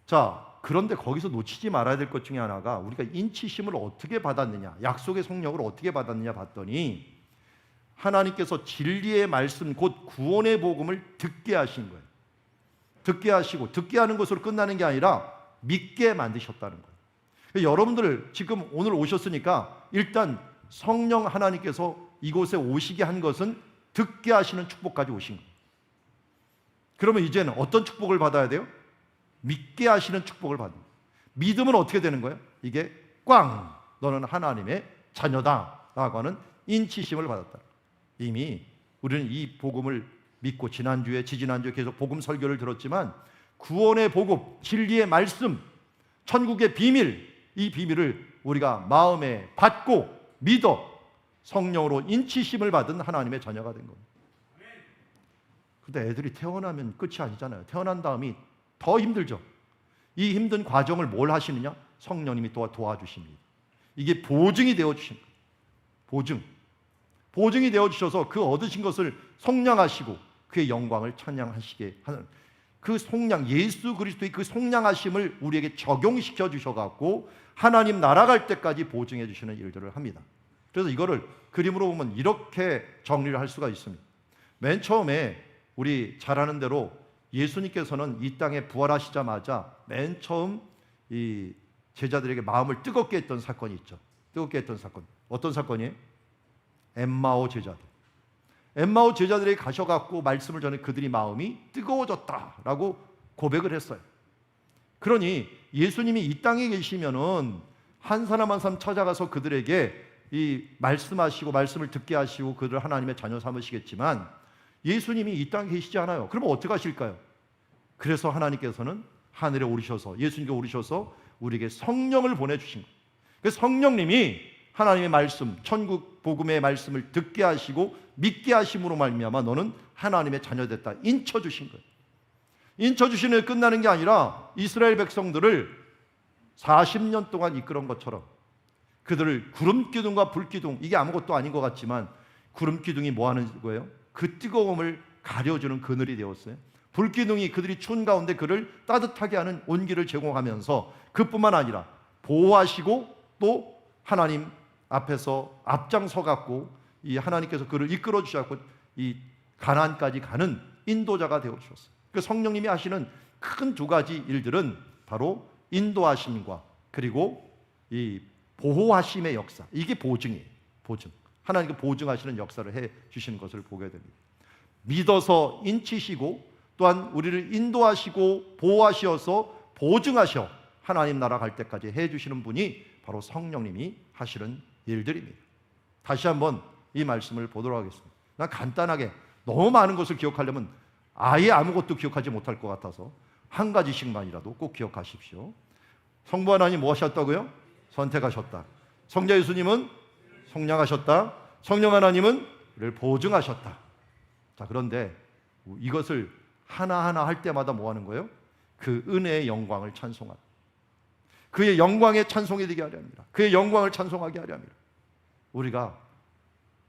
자, 그런데 거기서 놓치지 말아야 될 것 중에 하나가 우리가 인치심을 어떻게 받았느냐, 약속의 성령을 어떻게 받았느냐 봤더니 하나님께서 진리의 말씀 곧 구원의 복음을 듣게 하신 거예요. 듣게 하시고 듣게 하는 것으로 끝나는 게 아니라 믿게 만드셨다는 거예요. 여러분들 지금 오늘 오셨으니까 일단 성령 하나님께서 이곳에 오시게 한 것은 듣게 하시는 축복까지 오신 거예요. 그러면 이제는 어떤 축복을 받아야 돼요? 믿게 하시는 축복을 받는 거예요. 믿음은 어떻게 되는 거예요? 이게 꽝! 너는 하나님의 자녀다 라고 하는 인치심을 받았다. 이미 우리는 이 복음을 믿고 지난주에 지지난주에 계속 복음 설교를 들었지만 구원의 복음, 진리의 말씀, 천국의 비밀, 이 비밀을 우리가 마음에 받고 믿어 성령으로 인치심을 받은 하나님의 자녀가 된 겁니다. 근데 애들이 태어나면 끝이 아니잖아요. 태어난 다음이 더 힘들죠. 이 힘든 과정을 뭘 하시느냐? 성령님이 도와주십니다. 이게 보증이 되어주신 거예요. 보증이 되어주셔서 그 얻으신 것을 속량하시고 그의 영광을 찬양하시게 하는 그 속량, 예수 그리스도의 그 속량하심을 우리에게 적용시켜 주셔갖고 하나님 나라 갈 때까지 보증해 주시는 일들을 합니다. 그래서 이거를 그림으로 보면 이렇게 정리를 할 수가 있습니다. 맨 처음에 우리 잘 아는 대로 예수님께서는 이 땅에 부활하시자마자 맨 처음 이 제자들에게 마음을 뜨겁게 했던 사건이 있죠. 뜨겁게 했던 사건. 어떤 사건이에요? 엠마오 제자들. 엠마오 제자들에게 가셔갖고 말씀을 전해 그들이 마음이 뜨거워졌다라고 고백을 했어요. 그러니 예수님이 이 땅에 계시면은 한 사람 한 사람 찾아가서 그들에게 이 말씀하시고 말씀을 듣게 하시고 그들을 하나님의 자녀 삼으시겠지만 예수님이 이 땅에 계시지 않아요. 그러면 어떻게 하실까요? 그래서 하나님께서는 하늘에 오르셔서 예수님께 오르셔서 우리에게 성령을 보내주신 거예요. 그래서 성령님이 하나님의 말씀, 천국 복음의 말씀을 듣게 하시고 믿게 하심으로 말미암아 너는 하나님의 자녀 됐다 인쳐주신 거예요. 인쳐주시는 게 끝나는 게 아니라 이스라엘 백성들을 40년 동안 이끌은 것처럼 그들을 구름기둥과 불기둥, 이게 아무것도 아닌 것 같지만 구름기둥이 뭐 하는 거예요? 그 뜨거움을 가려주는 그늘이 되었어요. 불기둥이 그들이 추운 가운데 그를 따뜻하게 하는 온기를 제공하면서 그뿐만 아니라 보호하시고 또 하나님 앞에서 앞장서 갖고 이 하나님께서 그를 이끌어 주셔서 이 가나안까지 가는 인도자가 되어 주셨어요. 그 성령님이 하시는 큰 두 가지 일들은 바로 인도하심과 그리고 이 보호하심의 역사. 이게 보증이에요. 보증. 하나님께 보증하시는 역사를 해 주시는 것을 보게 됩니다. 믿어서 인치시고 또한 우리를 인도하시고 보호하셔서 보증하셔 하나님 나라 갈 때까지 해 주시는 분이 바로 성령님이 하시는 일들입니다. 다시 한번 이 말씀을 보도록 하겠습니다. 난 간단하게 너무 많은 것을 기억하려면 아예 아무것도 기억하지 못할 것 같아서 한 가지씩만이라도 꼭 기억하십시오. 성부 하나님 뭐 하셨다고요? 선택하셨다. 성자 예수님은 속량하셨다. 성령 하나님은 그를 보증하셨다. 자, 그런데 이것을 하나하나 할 때마다 뭐 하는 거예요? 그 은혜의 영광을 찬송하라. 그의 영광에 찬송이 되게 하려 합니다. 그의 영광을 찬송하게 하려 합니다. 우리가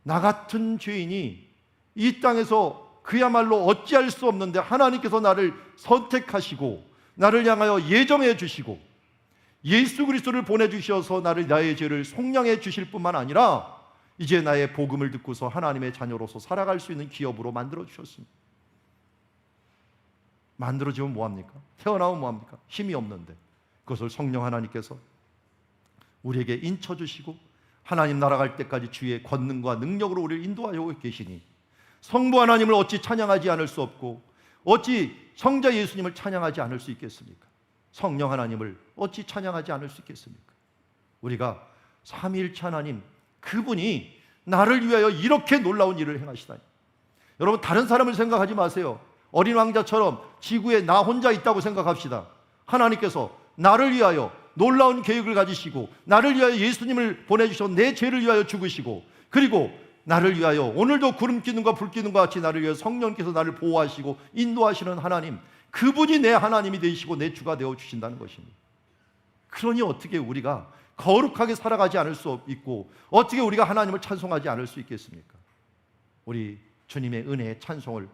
나 같은 죄인이 이 땅에서 그야말로 어찌할 수 없는데 하나님께서 나를 선택하시고 나를 향하여 예정해 주시고 예수 그리스도를 보내주셔서 나의 죄를 속량해 주실 뿐만 아니라 이제 나의 복음을 듣고서 하나님의 자녀로서 살아갈 수 있는 기업으로 만들어 주셨습니다. 만들어지면 뭐합니까? 태어나면 뭐합니까? 힘이 없는데 그것을 성령 하나님께서 우리에게 인쳐주시고 하나님 나라 갈 때까지 주의 권능과 능력으로 우리를 인도하여 계시니 성부 하나님을 어찌 찬양하지 않을 수 없고 어찌 성자 예수님을 찬양하지 않을 수 있겠습니까? 성령 하나님을 어찌 찬양하지 않을 수 있겠습니까? 우리가 삼위일체 하나님 그분이 나를 위하여 이렇게 놀라운 일을 행하시다니. 여러분 다른 사람을 생각하지 마세요. 어린 왕자처럼 지구에 나 혼자 있다고 생각합시다. 하나님께서 나를 위하여 놀라운 계획을 가지시고 나를 위하여 예수님을 보내주셔서 내 죄를 위하여 죽으시고 그리고 나를 위하여 오늘도 구름 기둥과 불 기둥과 같이 나를 위하여 성령께서 나를 보호하시고 인도하시는 하나님, 그분이 내 하나님이 되시고 내 주가 되어 주신다는 것입니다. 그러니 어떻게 우리가 거룩하게 살아가지 않을 수 있고 어떻게 우리가 하나님을 찬송하지 않을 수 있겠습니까? 우리 주님의 은혜의 찬송을,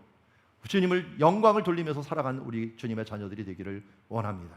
주님을 영광을 돌리면서 살아가는 우리 주님의 자녀들이 되기를 원합니다.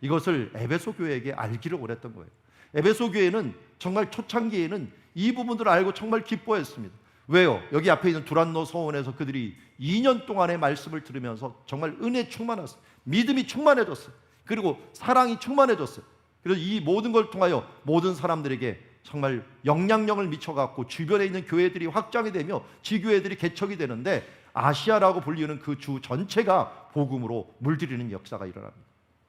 이것을 에베소 교회에게 알기를 원했던 거예요. 에베소 교회는 정말 초창기에는 이 부분들을 알고 정말 기뻐했습니다. 왜요? 여기 앞에 있는 두란노 서원에서 그들이 2년 동안의 말씀을 들으면서 정말 은혜 충만했어요. 믿음이 충만해졌어요. 그리고 사랑이 충만해졌어요. 그래서 이 모든 걸 통하여 모든 사람들에게 정말 영향력을 미쳐갖고 주변에 있는 교회들이 확장이 되며 지교회들이 개척이 되는데 아시아라고 불리는 그 주 전체가 복음으로 물들이는 역사가 일어납니다.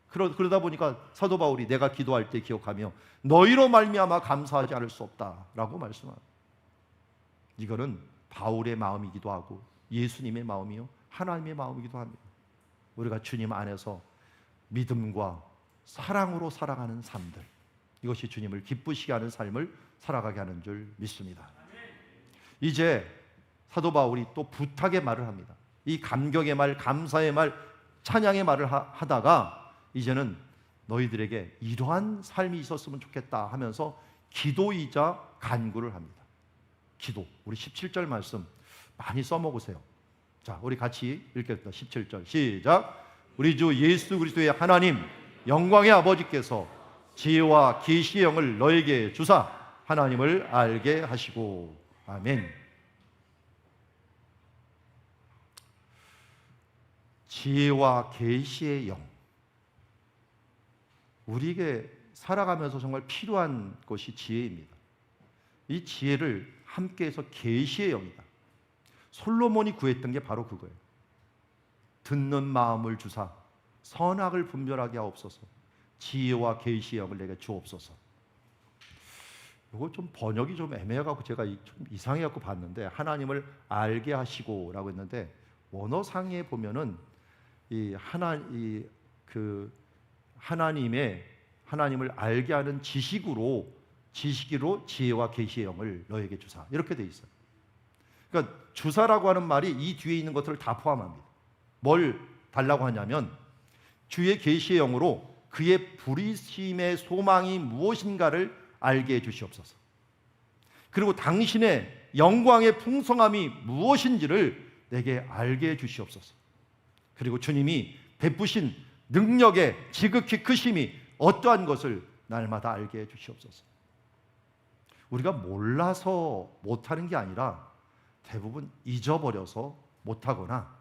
그러다 보니까 사도 바울이 내가 기도할 때 기억하며 너희로 말미암아 감사하지 않을 수 없다라고 말씀합니다. 이거는 바울의 마음이기도 하고 예수님의 마음이요 하나님의 마음이기도 합니다. 우리가 주님 안에서 믿음과 사랑으로 살아가는 삶들, 이것이 주님을 기쁘시게 하는 삶을 살아가게 하는 줄 믿습니다. 이제 사도 바울이 또 부탁의 말을 합니다. 이 감격의 말, 감사의 말, 찬양의 말을 하다가 이제는 너희들에게 이러한 삶이 있었으면 좋겠다 하면서 기도이자 간구를 합니다. 기도. 우리 17절 말씀 많이 써먹으세요. 자, 우리 같이 읽겠습니다. 17절 시작. 우리 주 예수 그리스도의 하나님 영광의 아버지께서 지혜와 계시의 영을 너에게 주사 하나님을 알게 하시고. 아멘. 지혜와 계시의 영, 우리에게 살아가면서 정말 필요한 것이 지혜입니다. 이 지혜를 함께해서 계시의 영이다. 솔로몬이 구했던 게 바로 그거예요. 듣는 마음을 주사 선악을 분별하게 하옵소서. 지혜와 계시의 영을 내게 주옵소서. 이거 좀 번역이 좀 애매해갖고 제가 좀 이상해갖고 봤는데 하나님을 알게 하시고라고 했는데 원어상에 보면은 하나님을 알게 하는 지식으로 지혜와 계시의 영을 너에게 주사, 이렇게 돼 있어요. 그러니까 주사라고 하는 말이 이 뒤에 있는 것들을 다 포함합니다. 뭘 달라고 하냐면 주의 계시의 영으로 그의 부르심의 소망이 무엇인가를 알게 해 주시옵소서. 그리고 당신의 영광의 풍성함이 무엇인지를 내게 알게 해 주시옵소서. 그리고 주님이 베푸신 능력의 지극히 크심이 어떠한 것을 날마다 알게 해 주시옵소서. 우리가 몰라서 못하는 게 아니라 대부분 잊어버려서 못하거나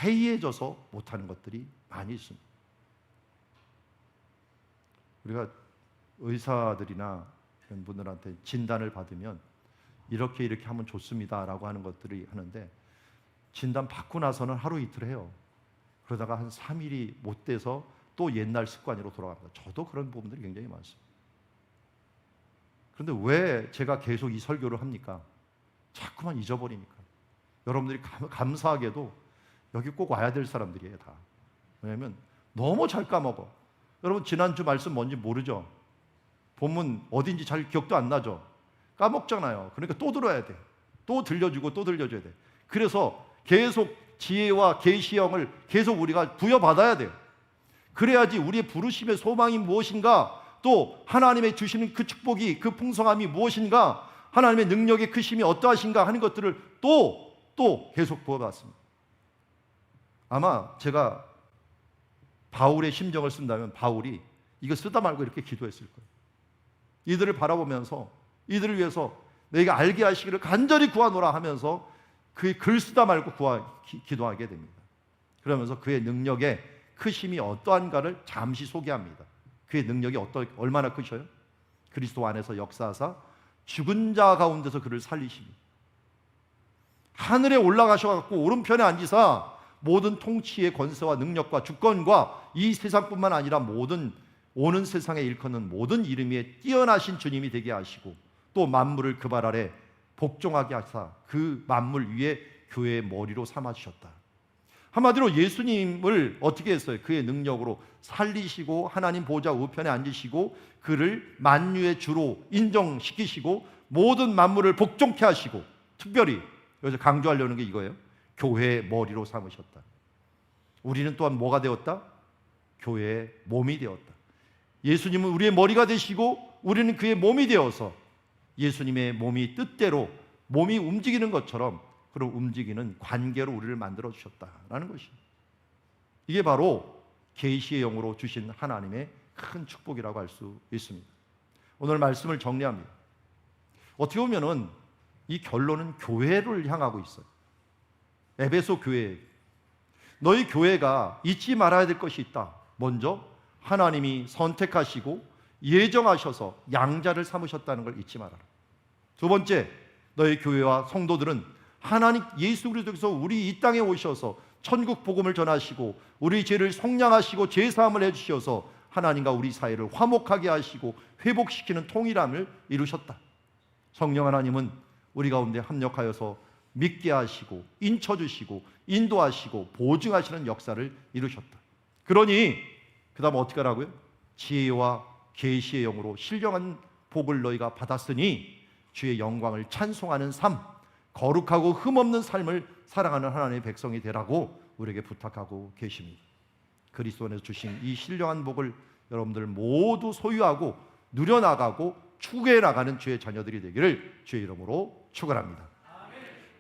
해이해져서 못하는 것들이 많이 있습니다. 우리가 의사들이나 이런 분들한테 진단을 받으면 이렇게 하면 좋습니다라고 하는 것들이 하는데 진단 받고 나서는 하루 이틀 해요. 그러다가 한 3일이 못 돼서 또 옛날 습관으로 돌아갑니다. 저도 그런 부분들이 굉장히 많습니다. 그런데 왜 제가 계속 이 설교를 합니까? 자꾸만 잊어버리니까. 여러분들이 감사하게도 여기 꼭 와야 될 사람들이에요, 다. 왜냐하면 너무 잘 까먹어. 여러분 지난주 말씀 뭔지 모르죠? 본문 어딘지 잘 기억도 안 나죠? 까먹잖아요. 그러니까 또 들어야 돼. 또 들려주고 또 들려줘야 돼. 그래서 계속 지혜와 계시의 영을 계속 우리가 부여받아야 돼요. 그래야지 우리의 부르심의 소망이 무엇인가, 또 하나님의 주시는 그 축복이, 그 풍성함이 무엇인가, 하나님의 능력의 크심이 어떠하신가 하는 것들을 또 계속 부어봤습니다. 아마 제가 바울의 심정을 쓴다면 바울이 이거 쓰다 말고 이렇게 기도했을 거예요. 이들을 바라보면서 이들을 위해서 내가 알게 하시기를 간절히 구하노라 하면서 그의 글 쓰다 말고 기도하게 됩니다. 그러면서 그의 능력의 크심이 어떠한가를 잠시 소개합니다. 그의 능력이 얼마나 크셔요? 그리스도 안에서 역사하사 죽은 자 가운데서 그를 살리십니다. 하늘에 올라가셔서 오른편에 앉으사 모든 통치의 권세와 능력과 주권과 이 세상뿐만 아니라 모든 오는 세상에 일컫는 모든 이름 위에 뛰어나신 주님이 되게 하시고, 또 만물을 그 발 아래 복종하게 하사 그 만물 위에 교회의 머리로 삼아주셨다. 한마디로 예수님을 어떻게 했어요? 그의 능력으로 살리시고 하나님 보좌 우편에 앉으시고 그를 만유의 주로 인정시키시고 모든 만물을 복종케 하시고, 특별히 여기서 강조하려는 게 이거예요. 교회의 머리로 삼으셨다. 우리는 또한 뭐가 되었다? 교회의 몸이 되었다. 예수님은 우리의 머리가 되시고 우리는 그의 몸이 되어서 예수님의 몸이 뜻대로 몸이 움직이는 것처럼 그런 움직이는 관계로 우리를 만들어 주셨다라는 것입니다. 이게 바로 계시의 영으로 주신 하나님의 큰 축복이라고 할 수 있습니다. 오늘 말씀을 정리합니다. 어떻게 보면은 이 결론은 교회를 향하고 있어요. 에베소 교회, 너희 교회가 잊지 말아야 될 것이 있다. 먼저 하나님이 선택하시고 예정하셔서 양자를 삼으셨다는 걸 잊지 말아라. 두 번째, 너희 교회와 성도들은 하나님 예수 그리스도께서 우리 이 땅에 오셔서 천국 복음을 전하시고 우리 죄를 속량하시고 죄 사함을 해주셔서 하나님과 우리 사이를 화목하게 하시고 회복시키는 통일함을 이루셨다. 성령 하나님은 우리 가운데 합력하여서 믿게 하시고 인쳐주시고 인도하시고 보증하시는 역사를 이루셨다. 그러니 그 다음 어떻게 하라고요? 지혜와 계시의 영으로 신령한 복을 너희가 받았으니 주의 영광을 찬송하는 삶, 거룩하고 흠없는 삶을 살아가는 하나님의 백성이 되라고 우리에게 부탁하고 계십니다. 그리스도 안에서 주신 이 신령한 복을 여러분들 모두 소유하고 누려나가고 추구해 나가는 주의 자녀들이 되기를 주의 이름으로 축원합니다.